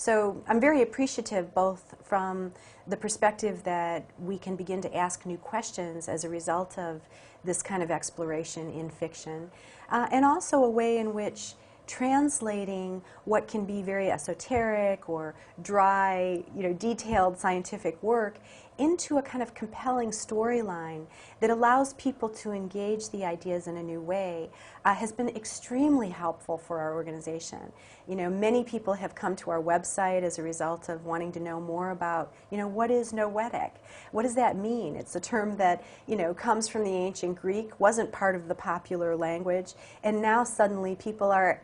So I'm very appreciative both from the perspective that we can begin to ask new questions as a result of this kind of exploration in fiction, and also a way in which translating what can be very esoteric or dry, detailed scientific work into a kind of compelling storyline that allows people to engage the ideas in a new way has been extremely helpful for our organization. Many people have come to our website as a result of wanting to know more about, what is Noetic? What does that mean? It's a term that, comes from the ancient Greek, wasn't part of the popular language, and now suddenly people are,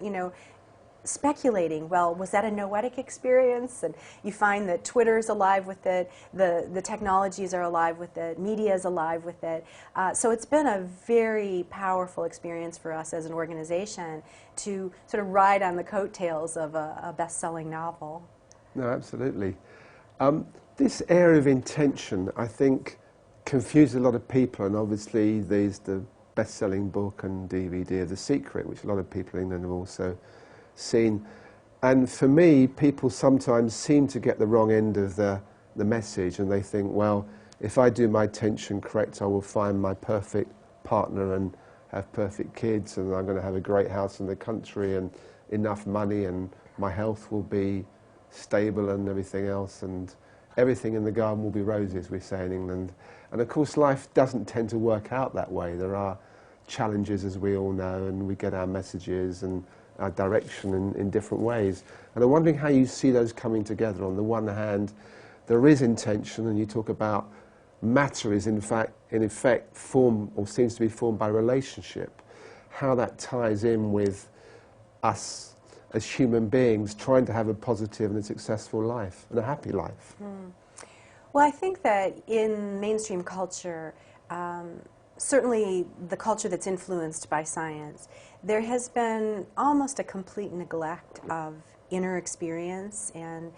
speculating, well, was that a noetic experience? And you find that Twitter's alive with it, the technologies are alive with it, media is alive with it. So it's been a very powerful experience for us as an organization to sort of ride on the coattails of a best-selling novel. No, absolutely. This area of intention, I think, confused a lot of people, and obviously there's the best-selling book and DVD of The Secret, which a lot of people in England have also seen. And for me, people sometimes seem to get the wrong end of the message, and they think, well, if I do my intention correct, I will find my perfect partner and have perfect kids, and I'm going to have a great house in the country and enough money, and my health will be stable and everything else, and everything in the garden will be roses, we say in England. And of course, life doesn't tend to work out that way. There are challenges, as we all know, and we get our messages and our direction in different ways. And I'm wondering how you see those coming together. On the one hand, there is intention, and you talk about matter is in effect formed, or seems to be formed by relationship. How that ties in with us as human beings trying to have a positive and a successful life and a happy life. Well, I think that in mainstream culture, certainly the culture that's influenced by science, there has been almost a complete neglect of inner experience, and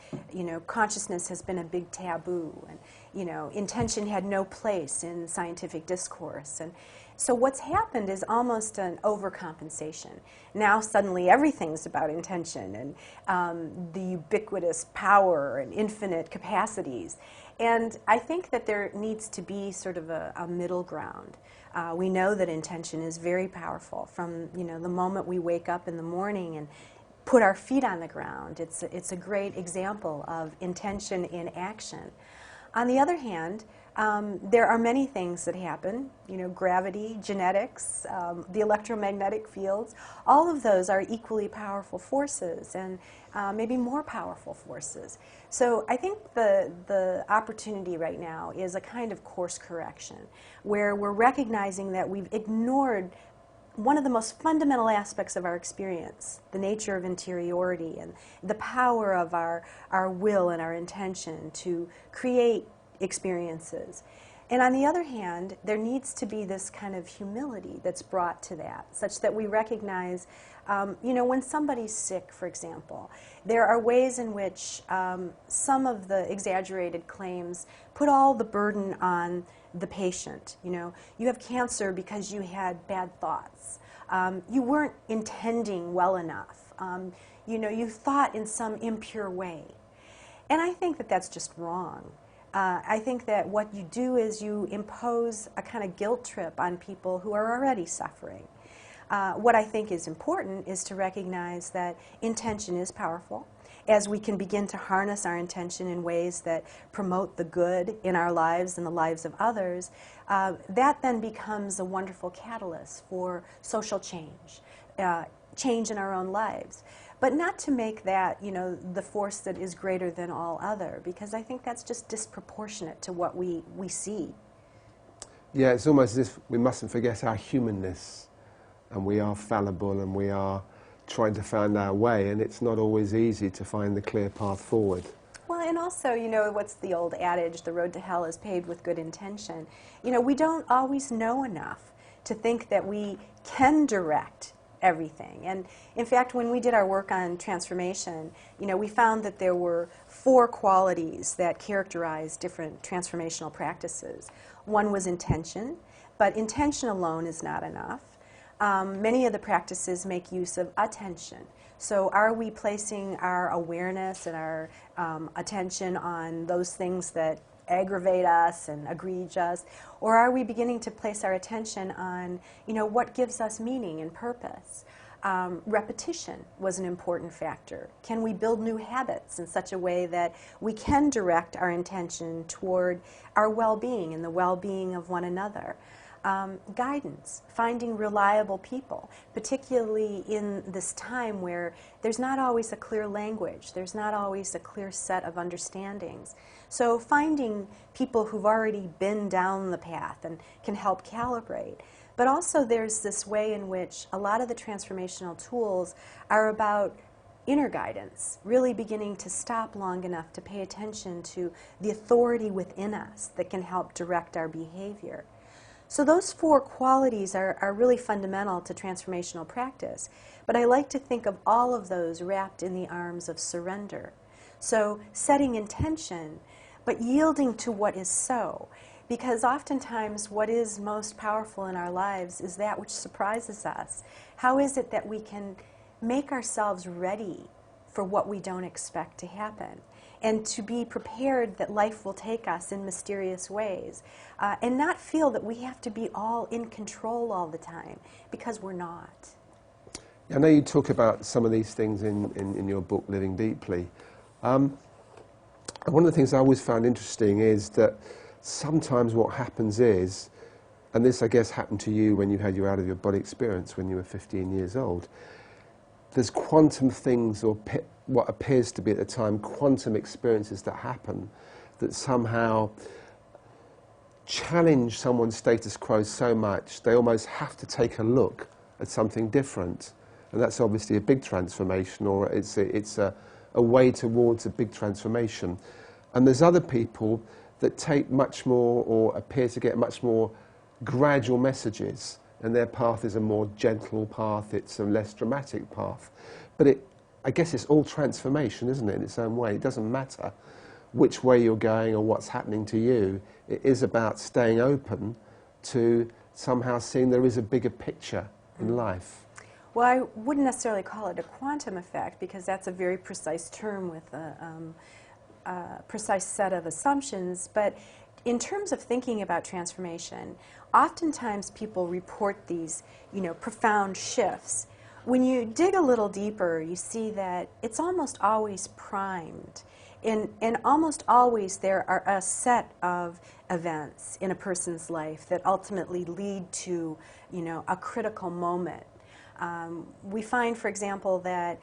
consciousness has been a big taboo, and intention had no place in scientific discourse. And so what's happened is almost an overcompensation. Now suddenly everything's about intention and the ubiquitous power and infinite capacities. And I think that there needs to be sort of a middle ground. We know that intention is very powerful from the moment we wake up in the morning and put our feet on the ground. It's a great example of intention in action. On the other hand, there are many things that happen, gravity, genetics, the electromagnetic fields. All of those are equally powerful forces, and maybe more powerful forces. So I think the opportunity right now is a kind of course correction, where we're recognizing that we've ignored one of the most fundamental aspects of our experience, the nature of interiority and the power of our will and our intention to create experiences. And on the other hand, there needs to be this kind of humility that's brought to that, such that we recognize, when somebody's sick, for example, there are ways in which some of the exaggerated claims put all the burden on the patient. You have cancer because you had bad thoughts. You weren't intending well enough. You thought in some impure way. And I think that that's just wrong. I think that what you do is you impose a kind of guilt trip on people who are already suffering. What I think is important is to recognize that intention is powerful. As we can begin to harness our intention in ways that promote the good in our lives and the lives of others, that then becomes a wonderful catalyst for social change, change in our own lives. But not to make that, the force that is greater than all other, because I think that's just disproportionate to what we see. Yeah, it's almost as if we mustn't forget our humanness, and we are fallible, and we are trying to find our way, and it's not always easy to find the clear path forward. Well, and also, what's the old adage, the road to hell is paved with good intention. We don't always know enough to think that we can direct everything. And in fact, when we did our work on transformation, we found that there were 4 qualities that characterize different transformational practices. One was intention, but intention alone is not enough. Many of the practices make use of attention. So are we placing our awareness and our attention on those things that aggravate us and aggrieve us, or are we beginning to place our attention on, what gives us meaning and purpose? Repetition was an important factor. Can we build new habits in such a way that we can direct our intention toward our well-being and the well-being of one another? Guidance, finding reliable people, particularly in this time where there's not always a clear language, there's not always a clear set of understandings. So finding people who've already been down the path and can help calibrate. But also there's this way in which a lot of the transformational tools are about inner guidance, really beginning to stop long enough to pay attention to the authority within us that can help direct our behavior. So those 4 qualities are really fundamental to transformational practice. But I like to think of all of those wrapped in the arms of surrender. So setting intention, but yielding to what is so. Because oftentimes what is most powerful in our lives is that which surprises us. How is it that we can make ourselves ready for what we don't expect to happen? And to be prepared that life will take us in mysterious ways. And not feel that we have to be all in control all the time, because we're not. I know you talk about some of these things in your book, Living Deeply. One of the things I always found interesting is that sometimes what happens is, and this I guess happened to you when you had your out-of-your-body experience when you were 15 years old, there's quantum things, or what appears to be at the time quantum experiences that happen that somehow challenge someone's status quo so much they almost have to take a look at something different. And that's obviously a big transformation, or it's a way towards a big transformation. And there's other people that take much more, or appear to get much more gradual messages, and their path is a more gentle path, it's a less dramatic path. But I guess it's all transformation, isn't it, in its own way? It doesn't matter which way you're going or what's happening to you. It is about staying open to somehow seeing there is a bigger picture in life. Well, I wouldn't necessarily call it a quantum effect, because that's a very precise term with a precise set of assumptions. But in terms of thinking about transformation, oftentimes people report these, profound shifts. When you dig a little deeper, you see that it's almost always primed. And almost always there are a set of events in a person's life that ultimately lead to, a critical moment. We find, for example, that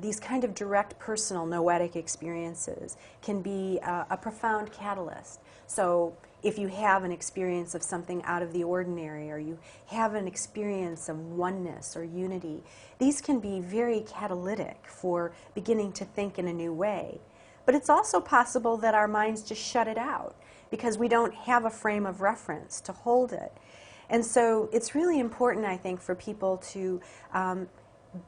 these kind of direct personal noetic experiences can be a profound catalyst. So if you have an experience of something out of the ordinary, or you have an experience of oneness or unity, these can be very catalytic for beginning to think in a new way. But it's also possible that our minds just shut it out because we don't have a frame of reference to hold it. And so it's really important, I think, for people to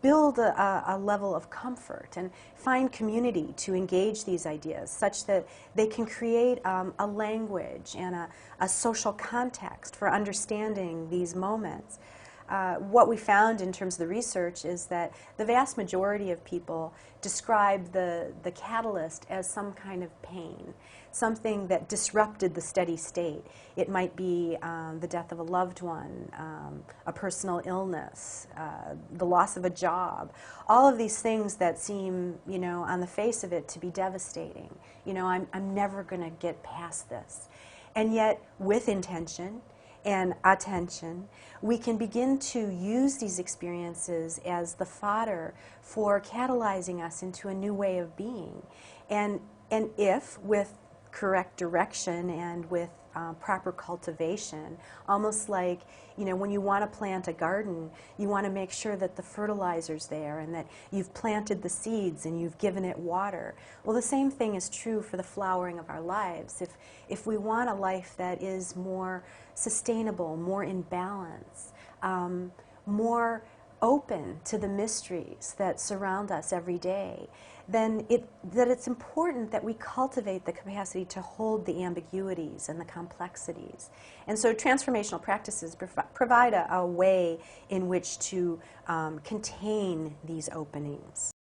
build a level of comfort and find community to engage these ideas, such that they can create a language and a social context for understanding these moments. What we found in terms of the research is that the vast majority of people describe the catalyst as some kind of pain, something that disrupted the steady state. It might be the death of a loved one, a personal illness, the loss of a job, all of these things that seem, on the face of it to be devastating. I'm never going to get past this. And yet, with intention and attention, we can begin to use these experiences as the fodder for catalyzing us into a new way of being. And if, with correct direction and with proper cultivation, almost like, when you want to plant a garden, you want to make sure that the fertilizer's there and that you've planted the seeds and you've given it water. Well, the same thing is true for the flowering of our lives. If we want a life that is more sustainable, more in balance, more open to the mysteries that surround us every day, then it's important that we cultivate the capacity to hold the ambiguities and the complexities. And so transformational practices provide a way in which to contain these openings.